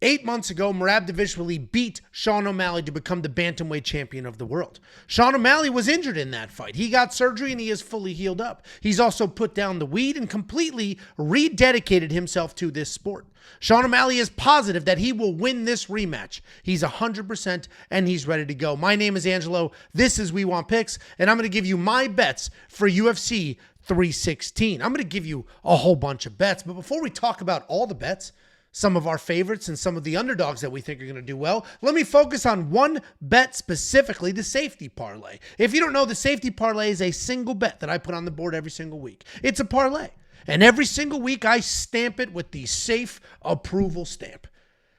8 months ago, Dvalishvili beat Sean O'Malley to become the bantamweight champion of the world. Sean O'Malley was injured in that fight. He got surgery and he is fully healed up. He's also put down the weed and completely rededicated himself to this sport. Sean O'Malley is positive that he will win this rematch. He's 100% and he's ready to go. My name is Angelo. This is We Want Picks, and I'm going to give you my bets for UFC 316. I'm going to give you a whole bunch of bets, but before we talk about all the bets, some of our favorites and some of the underdogs that we think are going to do well, let me focus on one bet specifically, the safety parlay. If you don't know, the safety parlay is a single bet that I put on the board every single week. It's a parlay. And every single week I stamp it with the safe approval stamp.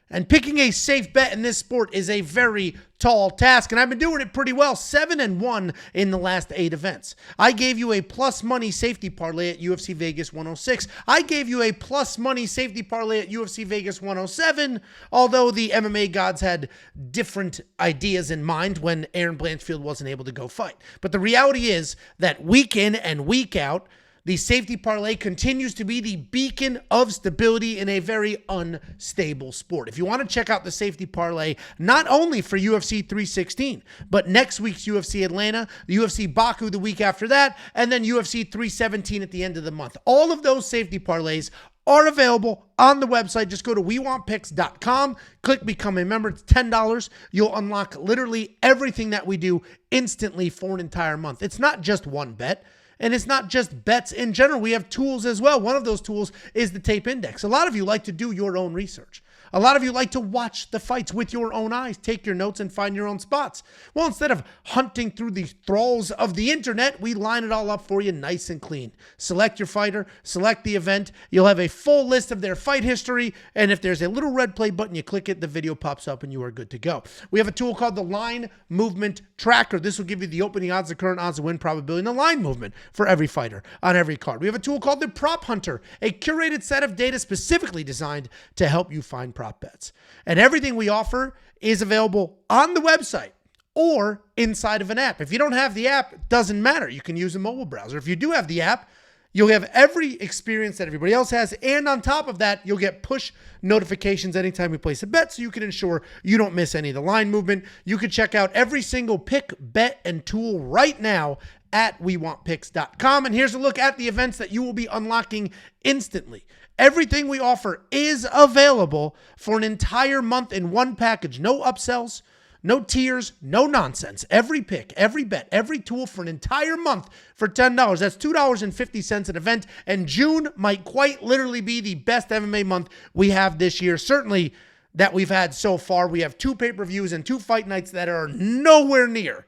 And picking a safe bet in this sport is a very tall task, and I've been doing it pretty well, 7-1 in the last 8 events. I gave you a plus money safety parlay at UFC Vegas 106. I gave you a plus money safety parlay at UFC Vegas 107, although the MMA gods had different ideas in mind when Aaron Blanchfield wasn't able to go fight. But the reality is that week in and week out, the safety parlay continues to be the beacon of stability in a very unstable sport. If you want to check out the safety parlay, not only for UFC 316, but next week's UFC Atlanta, the UFC Baku the week after that, and then UFC 317 at the end of the month. All of those safety parlays are available on the website. Just go to WeWantPicks.com, click Become a Member. It's $10. You'll unlock literally everything that we do instantly for an entire month. It's not just one bet. And it's not just bets in general. We have tools as well. One of those tools is the tape index. A lot of you like to do your own research. A lot of you like to watch the fights with your own eyes, take your notes, and find your own spots. Well, instead of hunting through the thralls of the internet, we line it all up for you nice and clean. Select your fighter, select the event. You'll have a full list of their fight history, and if there's a little red play button, you click it, the video pops up, and you are good to go. We have a tool called the Line Movement Tracker. This will give you the opening odds, the current odds, the win probability, and the line movement for every fighter on every card. We have a tool called the Prop Hunter, a curated set of data specifically designed to help you find prop bets. And everything we offer is available on the website or inside of an app. If you don't have the app, it doesn't matter. You can use a mobile browser. If you do have the app, you'll have every experience that everybody else has. And on top of that, you'll get push notifications anytime we place a bet, so you can ensure you don't miss any of the line movement. You can check out every single pick, bet, and tool right now at WeWantPicks.com. And here's a look at the events that you will be unlocking instantly. Everything we offer is available for an entire month in one package. No upsells, no tiers, no nonsense. Every pick, every bet, every tool for an entire month for $10. That's $2.50 an event. And June might quite literally be the best MMA month we have this year. Certainly that we've had so far. We have 2 pay-per-views and 2 fight nights that are nowhere near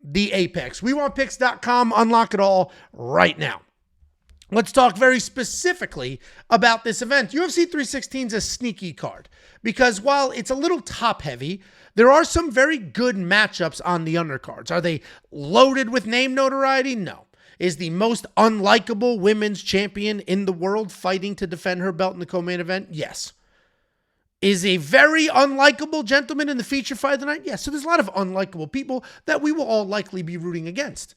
the apex. WeWantPicks.com. Unlock it all right now. Let's talk very specifically about this event. UFC 316 is a sneaky card because while it's a little top heavy, there are some very good matchups on the undercards. Are they loaded with name notoriety? No. Is the most unlikable women's champion in the world fighting to defend her belt in the co-main event? Yes. Is a very unlikable gentleman in the feature fight of the night? Yes. So there's a lot of unlikable people that we will all likely be rooting against.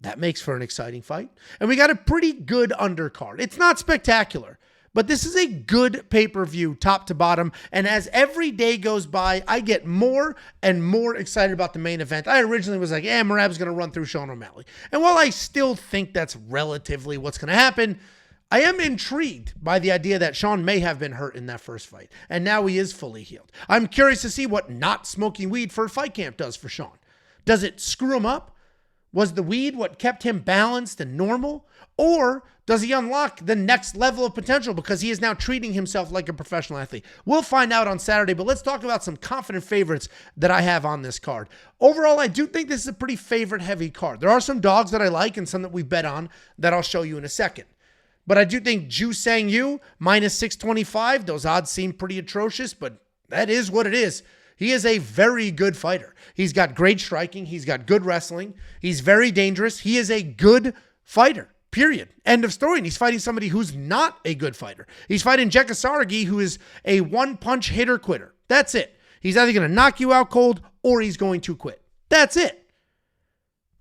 That makes for an exciting fight. And we got a pretty good undercard. It's not spectacular, but this is a good pay-per-view top to bottom. And as every day goes by, I get more and more excited about the main event. I originally was like, Merab's going to run through Sean O'Malley. And while I still think that's relatively what's going to happen, I am intrigued by the idea that Sean may have been hurt in that first fight. And now he is fully healed. I'm curious to see what not smoking weed for fight camp does for Sean. Does it screw him up? Was the weed what kept him balanced and normal? Or does he unlock the next level of potential because he is now treating himself like a professional athlete? We'll find out on Saturday, but let's talk about some confident favorites that I have on this card. Overall, I do think this is a pretty favorite-heavy card. There are some dogs that I like and some that we bet on that I'll show you in a second. But I do think Ju Sang Yu, minus 625, those odds seem pretty atrocious, but that is what it is. He is a very good fighter. He's got great striking. He's got good wrestling. He's very dangerous. He is a good fighter, period. End of story. And he's fighting somebody who's not a good fighter. He's fighting Jeka Sargi, who is a one-punch hitter-quitter. That's it. He's either going to knock you out cold or he's going to quit. That's it.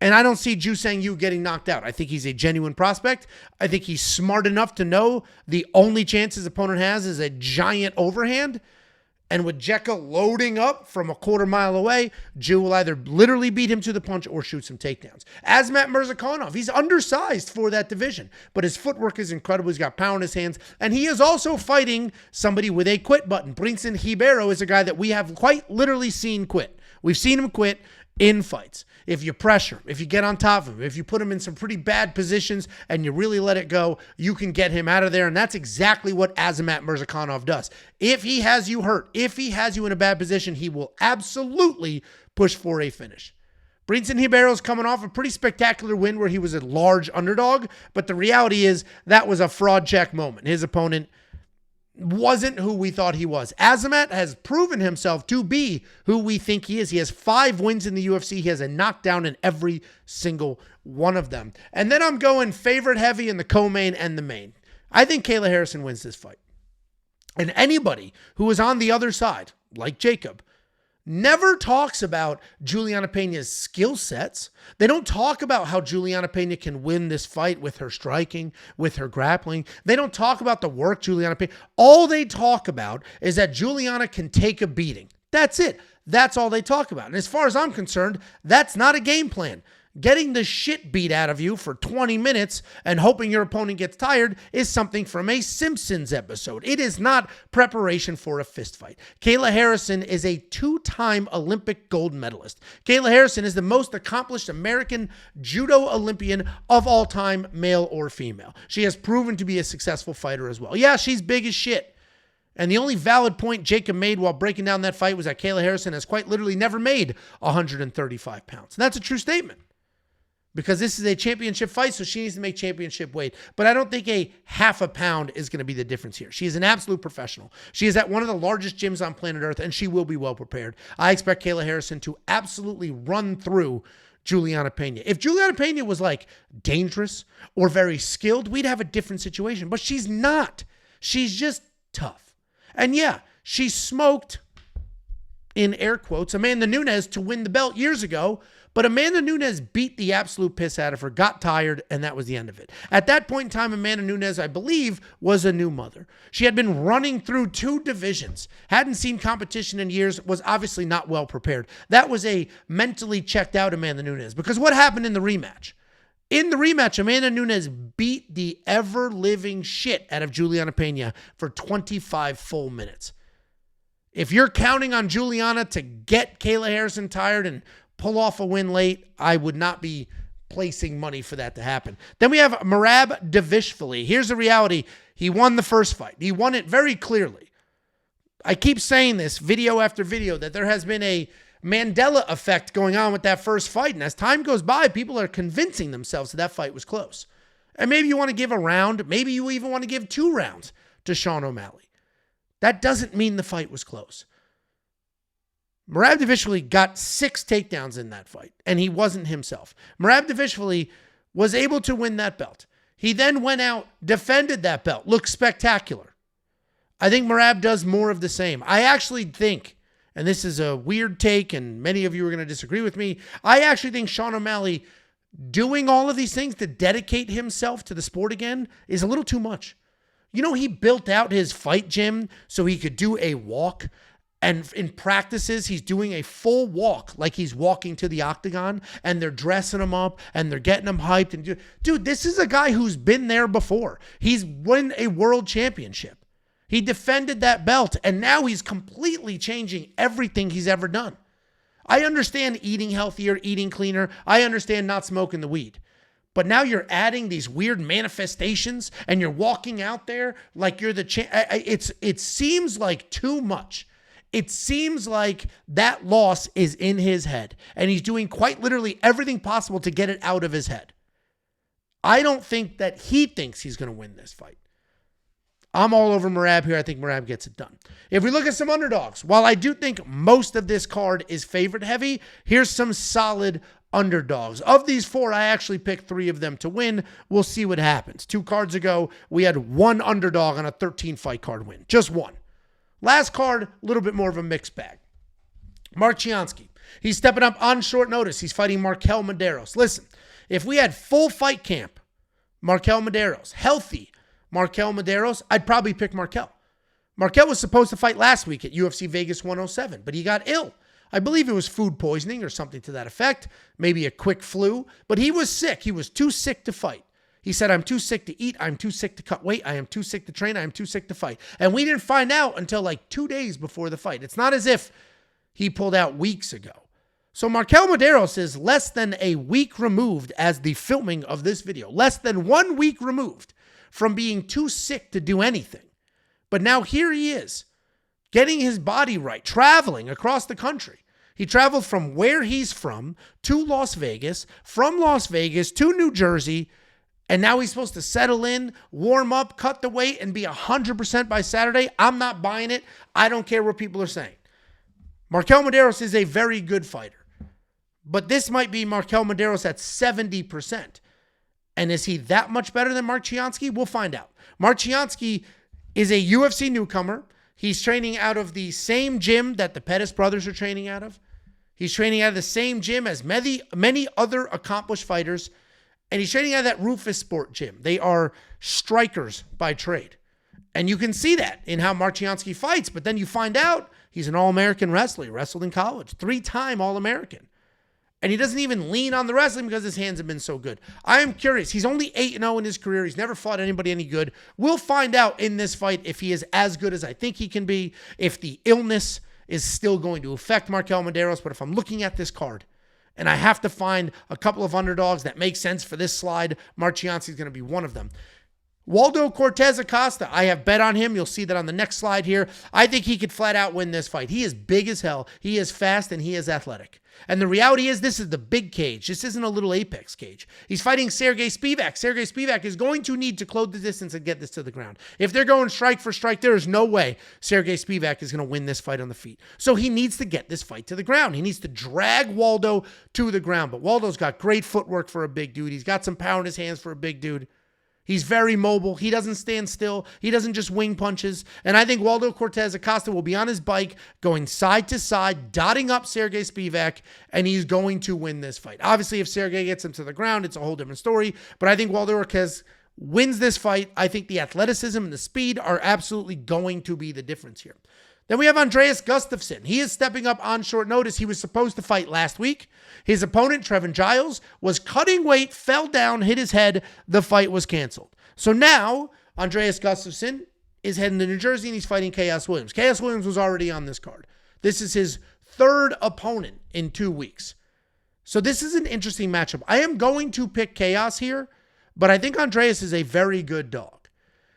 And I don't see Ju Sang Yu getting knocked out. I think he's a genuine prospect. I think he's smart enough to know the only chance his opponent has is a giant overhand. And with Jekka loading up from a quarter mile away, Jew will either literally beat him to the punch or shoot some takedowns. Azamat Murzakanov, he's undersized for that division, but his footwork is incredible. He's got power in his hands, and he is also fighting somebody with a quit button. Brendson Ribeiro is a guy that we have quite literally seen quit. We've seen him quit in fights. If you pressure, if you get on top of him, if you put him in some pretty bad positions and you really let it go, you can get him out of there. And that's exactly what Azamat Murzakanov does. If he has you hurt, if he has you in a bad position, he will absolutely push for a finish. Brendson Ribeiro is coming off a pretty spectacular win where he was a large underdog, but the reality is that was a fraud check moment. His opponent wasn't who we thought he was. Azamat has proven himself to be who we think he is. He has 5 wins in the UFC. He has a knockdown in every single one of them. And then I'm going favorite heavy in the co-main and the main. I think Kayla Harrison wins this fight. And anybody who is on the other side, like Jacob, never talks about Juliana Peña's skill sets. They don't talk about how Juliana Peña can win this fight with her striking, with her grappling. They don't talk about the work Juliana Peña. All they talk about is that Juliana can take a beating. That's it. That's all they talk about. And as far as I'm concerned, that's not a game plan. Getting the shit beat out of you for 20 minutes and hoping your opponent gets tired is something from a Simpsons episode. It is not preparation for a fist fight. Kayla Harrison is a 2-time Olympic gold medalist. Kayla Harrison is the most accomplished American judo Olympian of all time, male or female. She has proven to be a successful fighter as well. Yeah, she's big as shit. And the only valid point Jacob made while breaking down that fight was that Kayla Harrison has quite literally never made 135 pounds. And that's a true statement. Because this is a championship fight, so she needs to make championship weight. But I don't think a half a pound is going to be the difference here. She is an absolute professional. She is at one of the largest gyms on planet Earth, and she will be well prepared. I expect Kayla Harrison to absolutely run through Juliana Peña. If Juliana Peña was like dangerous or very skilled, we'd have a different situation. But she's not. She's just tough. And yeah, she smoked, in air quotes, Amanda Nunes to win the belt years ago. But Amanda Nunes beat the absolute piss out of her, got tired, and that was the end of it. At that point in time, Amanda Nunes, I believe, was a new mother. She had been running through 2 divisions, hadn't seen competition in years, was obviously not well prepared. That was a mentally checked out Amanda Nunes. Because what happened in the rematch? In the rematch, Amanda Nunes beat the ever-living shit out of Juliana Peña for 25 full minutes. If you're counting on Juliana to get Kayla Harrison tired and pull off a win late, I would not be placing money for that to happen. Then we have Merab Dvalishvili. Here's the reality. He won the first fight. He won it very clearly. I keep saying this video after video that there has been a Mandela effect going on with that first fight. And as time goes by, people are convincing themselves that fight was close. And maybe you want to give a round. Maybe you even want to give 2 rounds to Sean O'Malley. That doesn't mean the fight was close. Merab Dvalishvili got 6 takedowns in that fight, and he wasn't himself. Merab Dvalishvili was able to win that belt. He then went out, defended that belt, looked spectacular. I think Merab does more of the same. I actually think, and this is a weird take, and many of you are going to disagree with me, I actually think Sean O'Malley doing all of these things to dedicate himself to the sport again is a little too much. You know, he built out his fight gym so he could do a walk. And in practices, he's doing a full walk like he's walking to the octagon, and they're dressing him up and they're getting him hyped. And dude, this is a guy who's been there before. He's won a world championship. He defended that belt, and now he's completely changing everything he's ever done. I understand eating healthier, eating cleaner. I understand not smoking the weed. But now you're adding these weird manifestations, and you're walking out there like you're the it seems like too much. It seems like that loss is in his head, and he's doing quite literally everything possible to get it out of his head. I don't think that he thinks he's going to win this fight. I'm all over Merab here. I think Merab gets it done. If we look at some underdogs, while I do think most of this card is favorite heavy, here's some solid underdogs. Of these 4, I actually picked 3 of them to win. We'll see what happens. 2 cards ago, we had 1 underdog on a 13-fight card win. Just 1. Last card, a little bit more of a mixed bag. Mark Choinski. He's stepping up on short notice. He's fighting Marquel Mederos. Listen, if we had full fight camp, Marquel Mederos, healthy Marquel Mederos, I'd probably pick Marquel. Marquel was supposed to fight last week at UFC Vegas 107, but he got ill. I believe it was food poisoning or something to that effect, maybe a quick flu, but he was sick. He was too sick to fight. He said, I'm too sick to eat. I'm too sick to cut weight. I am too sick to train. I am too sick to fight. And we didn't find out until like 2 days before the fight. It's not as if he pulled out weeks ago. So Marquel Mederos is less than a week removed as the filming of this video, less than 1 week removed from being too sick to do anything. But now here he is, getting his body right, traveling across the country. He traveled from where he's from to Las Vegas, from Las Vegas to New Jersey, and now he's supposed to settle in, warm up, cut the weight, and be 100% by Saturday. I'm not buying it. I don't care what people are saying. Marquel Mederos is a very good fighter, but this might be Marquel Mederos at 70%. And is he that much better than Mark Choinski? We'll find out. Mark Choinski is a UFC newcomer. He's training out of the same gym that the Pettis brothers are training out of. He's training out of the same gym as many other accomplished fighters. And he's training out of that Rufus Sport gym. They are strikers by trade. And you can see that in how Mark Choinski fights. But then you find out he's an All-American wrestler. He wrestled in college. 3-time All-American. And he doesn't even lean on the wrestling because his hands have been so good. I am curious. He's only 8-0 in his career. He's never fought anybody any good. We'll find out in this fight if he is as good as I think he can be, if the illness is still going to affect Marquel Mederos. But if I'm looking at this card and I have to find a couple of underdogs that make sense for this slide, Mark Choinski is going to be one of them. Waldo Cortez Acosta, I have bet on him. You'll see that on the next slide here. I think he could flat out win this fight. He is big as hell. He is fast and he is athletic. And the reality is this is the big cage. This isn't a little apex cage. He's fighting Sergey Spivak. Sergey Spivak is going to need to close the distance and get this to the ground. If they're going strike for strike, there is no way Sergey Spivak is going to win this fight on the feet. So he needs to get this fight to the ground. He needs to drag Waldo to the ground. But Waldo's got great footwork for a big dude. He's got some power in his hands for a big dude. He's very mobile. He doesn't stand still. He doesn't just wing punches. And I think Waldo Cortez Acosta will be on his bike, going side to side, dotting up Sergey Spivak, and he's going to win this fight. Obviously, if Sergey gets him to the ground, it's a whole different story. But I think Waldo Cortez wins this fight. I think the athleticism and the speed are absolutely going to be the difference here. Then we have Andreas Gustafsson. He is stepping up on short notice. He was supposed to fight last week. His opponent, Trevin Giles, was cutting weight, fell down, hit his head. The fight was canceled. So now Andreas Gustafsson is heading to New Jersey and he's fighting Chaos Williams. Chaos Williams was already on this card. This is his third opponent in 2 weeks. So this is an interesting matchup. I am going to pick Chaos here, but I think Andreas is a very good dog.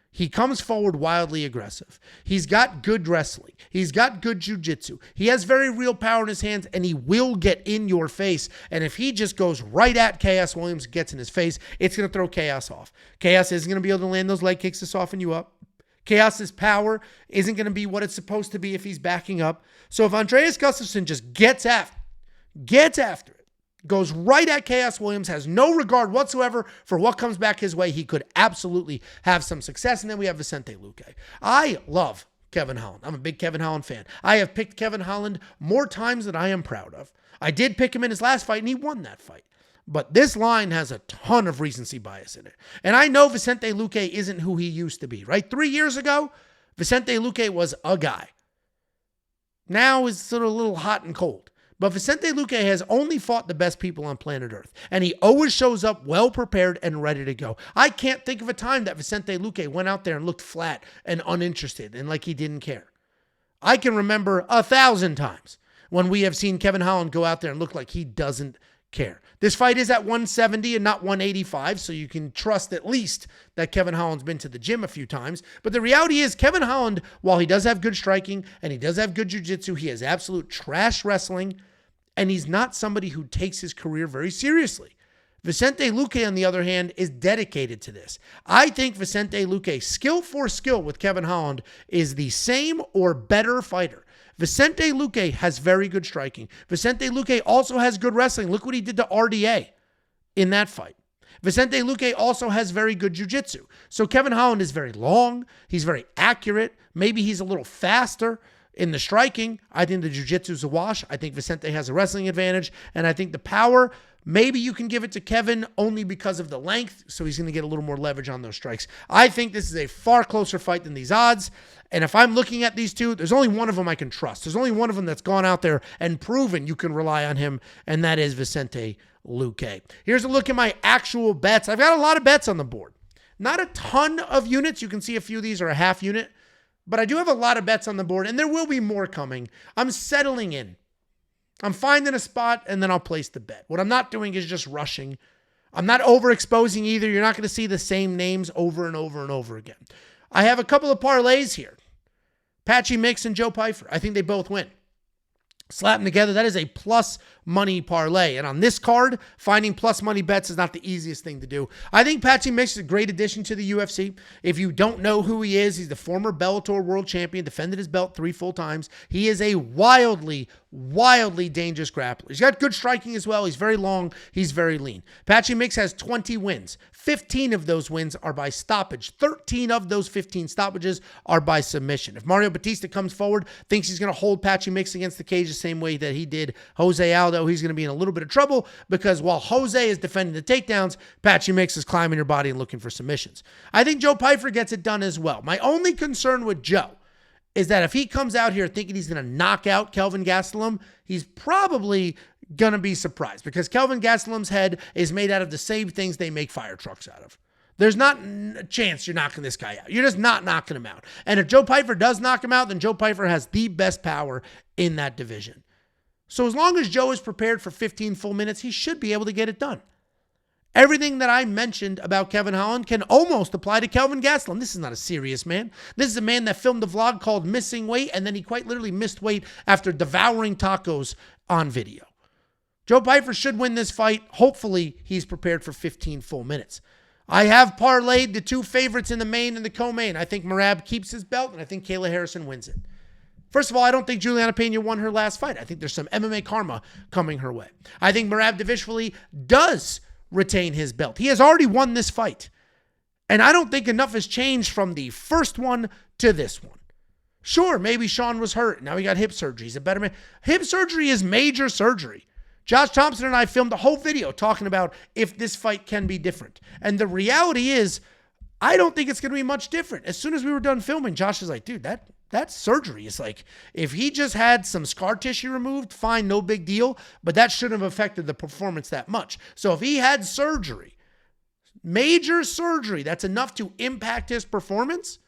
He comes forward wildly aggressive. He's got good wrestling. He's got good jiu-jitsu. He has very real power in his hands, and he will get in your face. And if he just goes right at Chaos Williams, gets in his face, it's going to throw Chaos off. Chaos isn't going to be able to land those leg kicks to soften you up. Chaos's power isn't going to be what it's supposed to be if he's backing up. So if Andreas Gustafsson just gets after it, goes right at Chaos Williams, has no regard whatsoever for what comes back his way, he could absolutely have some success. And then we have Vicente Luque. I love Kevin Holland. I'm a big Kevin Holland fan. I have picked Kevin Holland more times than I am proud of. I did pick him in his last fight, and he won that fight. But this line has a ton of recency bias in it. And I know Vicente Luque isn't who he used to be, right? 3 years ago, Vicente Luque was a guy. Now it's sort of a little hot and cold. But Vicente Luque has only fought the best people on planet Earth. And he always shows up well prepared and ready to go. I can't think of a time that Vicente Luque went out there and looked flat and uninterested and like he didn't care. I can remember 1,000 times when we have seen Kevin Holland go out there and look like he doesn't care. This fight is at 170 and not 185, so you can trust at least that Kevin Holland's been to the gym a few times. But the reality is Kevin Holland, while he does have good striking and he does have good jiu-jitsu, he has absolute trash wrestling, and he's not somebody who takes his career very seriously. Vicente Luque, on the other hand, is dedicated to this. I think Vicente Luque, skill for skill with Kevin Holland, is the same or better fighter. Vicente Luque has very good striking. Vicente Luque also has good wrestling. Look what he did to RDA in that fight. Vicente Luque also has very good jiu-jitsu. So Kevin Holland is very long. He's very accurate. Maybe he's a little faster In the striking, I think the jiu-jitsu is a wash. I think Vicente has a wrestling advantage. And I think the power, maybe you can give it to Kevin only because of the length, so he's going to get a little more leverage on those strikes. I think this is a far closer fight than these odds. And if I'm looking at these two, there's only one of them I can trust. There's only one of them that's gone out there and proven you can rely on him, and that is Vicente Luque. Here's a look at my actual bets. I've got a lot of bets on the board. Not a ton of units. You can see a few of these are a half unit. But I do have a lot of bets on the board, and there will be more coming. I'm settling in. I'm finding a spot, and then I'll place the bet. What I'm not doing is just rushing. I'm not overexposing either. You're not going to see the same names over and over and over again. I have a couple of parlays here. Patchy Mix and Joe Pyfer. I think they both win. Slap them together. That is a plus money parlay. And on this card, finding plus money bets is not the easiest thing to do. I think Patchy Mix is a great addition to the UFC. If you don't know who he is, he's the former Bellator world champion, defended his belt 3 full times. He is a wildly dangerous grappler. He's got good striking as well. He's very long. He's very lean. Patchy Mix has 20 wins. 15 of those wins are by stoppage. 13 of those 15 stoppages are by submission. If Mario Batista comes forward, thinks he's going to hold Patchy Mix against the cage the same way that he did Jose Aldo, he's going to be in a little bit of trouble because while Jose is defending the takedowns, Patchy Mix is climbing your body and looking for submissions. I think Joe Pyfer gets it done as well. My only concern with Joe is that if he comes out here thinking he's going to knock out Kelvin Gastelum, he's probably going to be surprised because Kelvin Gastelum's head is made out of the same things they make fire trucks out of. There's not a chance you're knocking this guy out. You're just not knocking him out. And if Joe Pyfer does knock him out, then Joe Pyfer has the best power in that division. So as long as Joe is prepared for 15 full minutes, he should be able to get it done. Everything that I mentioned about Kevin Holland can almost apply to Kelvin Gastelum. This is not a serious man. This is a man that filmed a vlog called Missing Weight, and then he quite literally missed weight after devouring tacos on video. Joe Pyfer should win this fight. Hopefully, he's prepared for 15 full minutes. I have parlayed the 2 favorites in the main and the co-main. I think Merab keeps his belt, and I think Kayla Harrison wins it. First of all, I don't think Juliana Pena won her last fight. I think there's some MMA karma coming her way. I think Merab Dvalishvili does retain his belt. He has already won this fight. And I don't think enough has changed from the first one to this one. Sure, maybe Sean was hurt. Now he got hip surgery. He's a better man. Hip surgery is major surgery. Josh Thompson and I filmed a whole video talking about if this fight can be different. And the reality is, I don't think it's going to be much different. As soon as we were done filming, Josh is like, dude, that surgery is like, if he just had some scar tissue removed, fine, no big deal. But that shouldn't have affected the performance that much. So if he had surgery, major surgery, that's enough to impact his performance,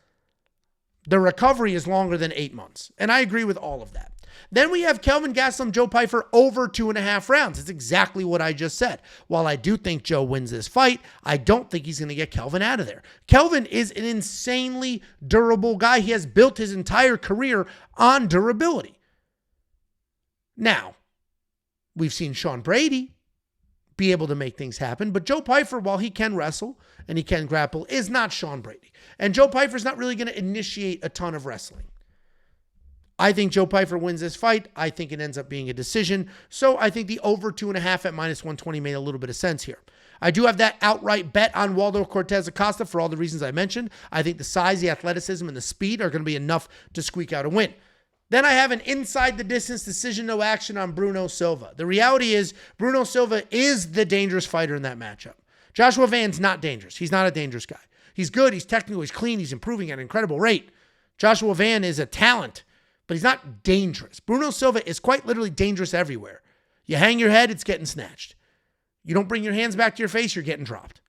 the recovery is longer than 8 months. And I agree with all of that. Then we have Kelvin Gastelum, Joe Pyfer over 2.5 rounds. It's exactly what I just said. While I do think Joe wins this fight, I don't think he's going to get Kelvin out of there. Kelvin is an insanely durable guy. He has built his entire career on durability. Now, we've seen Sean Brady be able to make things happen, but Joe Pyfer, while he can wrestle and he can grapple, is not Sean Brady. And Joe Pyfer's not really going to initiate a ton of wrestling. I think Joe Pyfer wins this fight. I think it ends up being a decision. So I think the over 2.5 at -120 made a little bit of sense here. I do have that outright bet on Waldo Cortez Acosta for all the reasons I mentioned. I think the size, the athleticism, and the speed are going to be enough to squeak out a win. Then I have an inside the distance decision, no action on Bruno Silva. The reality is Bruno Silva is the dangerous fighter in that matchup. Joshua Van's not dangerous. He's not a dangerous guy. He's good. He's technical. He's clean. He's improving at an incredible rate. Joshua Van is a talent, but he's not dangerous. Bruno Silva is quite literally dangerous everywhere. You hang your head, it's getting snatched. You don't bring your hands back to your face, you're getting dropped.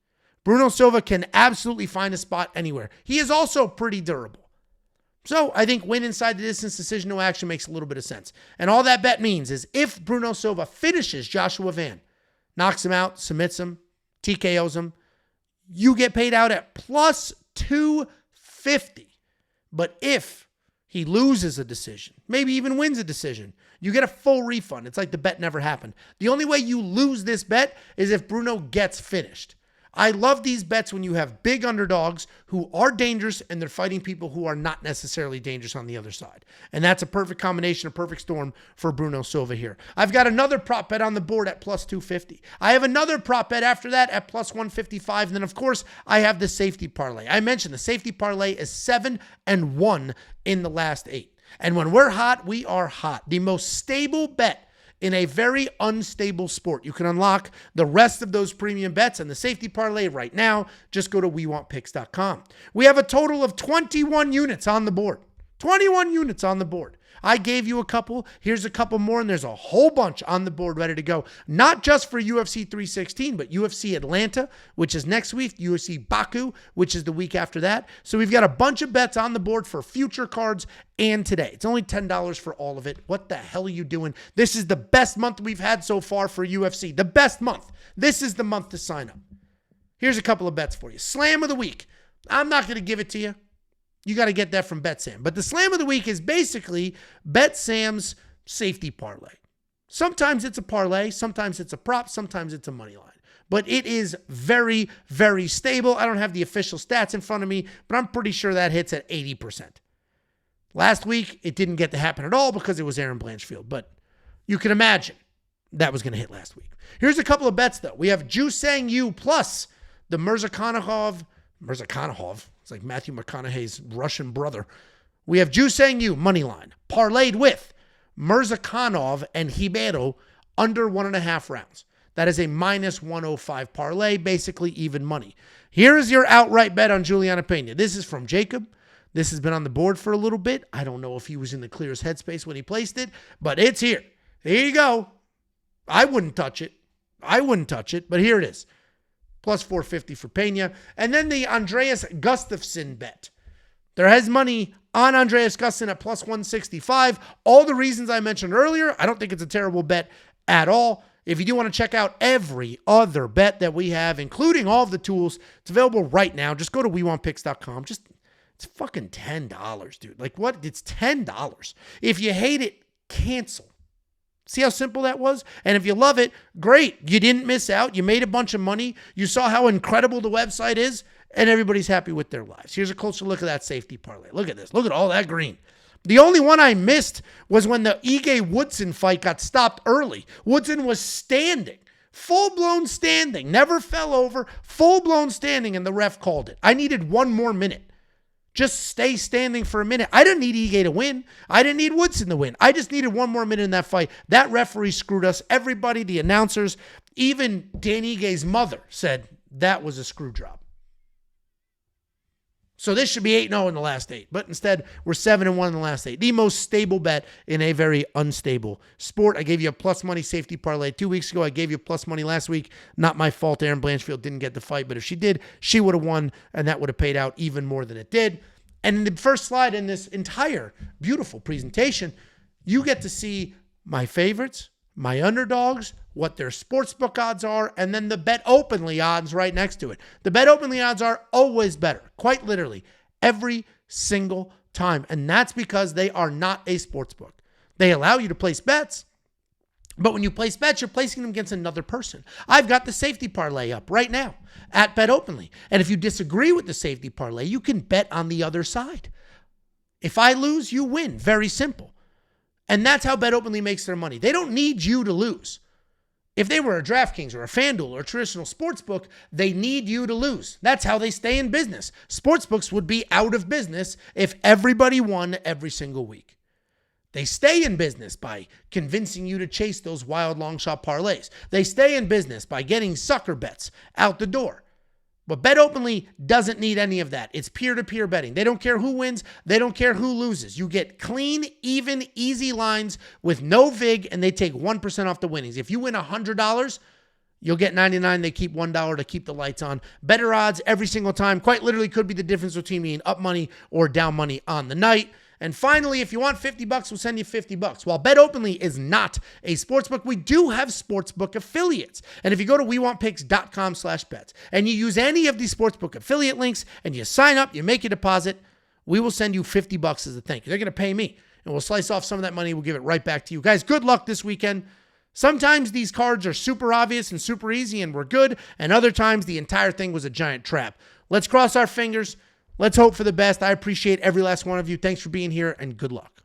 Bruno Silva can absolutely find a spot anywhere. He is also pretty durable. So I think win inside the distance, decision, no action makes a little bit of sense. And all that bet means is if Bruno Silva finishes Joshua Van, knocks him out, submits him, TKOs him, you get paid out at plus 250. But if he loses a decision, maybe even wins a decision, you get a full refund. It's like the bet never happened. The only way you lose this bet is if Bruno gets finished. I love these bets when you have big underdogs who are dangerous and they're fighting people who are not necessarily dangerous on the other side. And that's a perfect combination, a perfect storm for Bruno Silva here. I've got another prop bet on the board at plus 250. I have another prop bet after that at plus 155. And then, of course, I have the safety parlay. I mentioned the safety parlay is 7-1 in the last 8. And when we're hot, we are hot. The most stable bet in a very unstable sport. You can unlock the rest of those premium bets and the safety parlay right now. Just go to WeWantPicks.com. We have a total of 21 units on the board. 21 units on the board. I gave you a couple. Here's a couple more, and there's a whole bunch on the board ready to go. Not just for UFC 316, but UFC Atlanta, which is next week, UFC Baku, which is the week after that. So we've got a bunch of bets on the board for future cards and today. It's only $10 for all of it. What the hell are you doing? This is the best month we've had so far for UFC. The best month. This is the month to sign up. Here's a couple of bets for you. Slam of the week. I'm not going to give it to you. You got to get that from BetSam. But the slam of the week is basically BetSam's safety parlay. Sometimes it's a parlay, sometimes it's a prop, sometimes it's a money line. But it is very, very stable. I don't have the official stats in front of me, but I'm pretty sure that hits at 80%. Last week, it didn't get to happen at all because it was Aaron Blanchfield. But you can imagine that was going to hit last week. Here's a couple of bets, though. We have Jusang Yu plus the Murzakanov. It's like Matthew McConaughey's Russian brother. We have Jusang Yu money line parlayed with Murzakanov and Ribeiro under 1.5 rounds. That is a minus 105 parlay, basically even money. Here is your outright bet on Juliana Pena. This is from Jacob. This has been on the board for a little bit. I don't know if he was in the clearest headspace when he placed it, but it's here. Here you go. I wouldn't touch it. But here it is. Plus 450 for Pena. And then the Andreas Gustafsson bet. There has money on Andreas Gustafsson at plus 165. All the reasons I mentioned earlier, I don't think it's a terrible bet at all. If you do want to check out every other bet that we have, including all of the tools, it's available right now. Just go to WeWantPicks.com. It's fucking $10, dude. Like what? It's $10. If you hate it, cancel. See how simple that was? And if you love it, great. You didn't miss out. You made a bunch of money. You saw how incredible the website is, and everybody's happy with their lives. Here's a closer look at that safety parlay. Look at this. Look at all that green. The only one I missed was when the Ige Woodson fight got stopped early. Woodson was standing, full-blown standing, never fell over, full-blown standing, and the ref called it. I needed one more minute. Just stay standing for a minute. I didn't need Ige to win. I didn't need Woodson to win. I just needed one more minute in that fight. That referee screwed us. Everybody, the announcers, even Dan Ige's mother said that was a screw job. So this should be 8-0 in the last 8. But instead, we're 7-1 in the last 8. The most stable bet in a very unstable sport. I gave you a plus money safety parlay 2 weeks ago. I gave you plus money last week. Not my fault Aaron Blanchfield didn't get the fight. But if she did, she would have won. And that would have paid out even more than it did. And in the first slide in this entire beautiful presentation, you get to see my favorites, my underdogs, what their sportsbook odds are, and then the bet openly odds right next to it. The bet openly odds are always better, quite literally, every single time. And that's because they are not a sportsbook. They allow you to place bets, but when you place bets, you're placing them against another person. I've got the safety parlay up right now at Bet Openly. And if you disagree with the safety parlay, you can bet on the other side. If I lose, you win. Very simple. And that's how Bet Openly makes their money. They don't need you to lose. If they were a DraftKings or a FanDuel or a traditional sportsbook, they need you to lose. That's how they stay in business. Sportsbooks would be out of business if everybody won every single week. They stay in business by convincing you to chase those wild long shot parlays. They stay in business by getting sucker bets out the door. But Bet Openly doesn't need any of that. It's peer-to-peer betting. They don't care who wins. They don't care who loses. You get clean, even, easy lines with no VIG, and they take 1% off the winnings. If you win $100, you'll get $99. They keep $1 to keep the lights on. Better odds every single time. Quite literally could be the difference between being up money or down money on the night. And finally, if you want $50, we'll send you $50. While Bet Openly is not a sportsbook, we do have sportsbook affiliates. And if you go to WeWantPicks.com/bets and you use any of these sportsbook affiliate links and you sign up, you make a deposit, we will send you $50 as a thank you. They're going to pay me, and we'll slice off some of that money. We'll give it right back to you. Guys, good luck this weekend. Sometimes these cards are super obvious and super easy and we're good, and other times the entire thing was a giant trap. Let's cross our fingers. Let's hope for the best. I appreciate every last one of you. Thanks for being here, and good luck.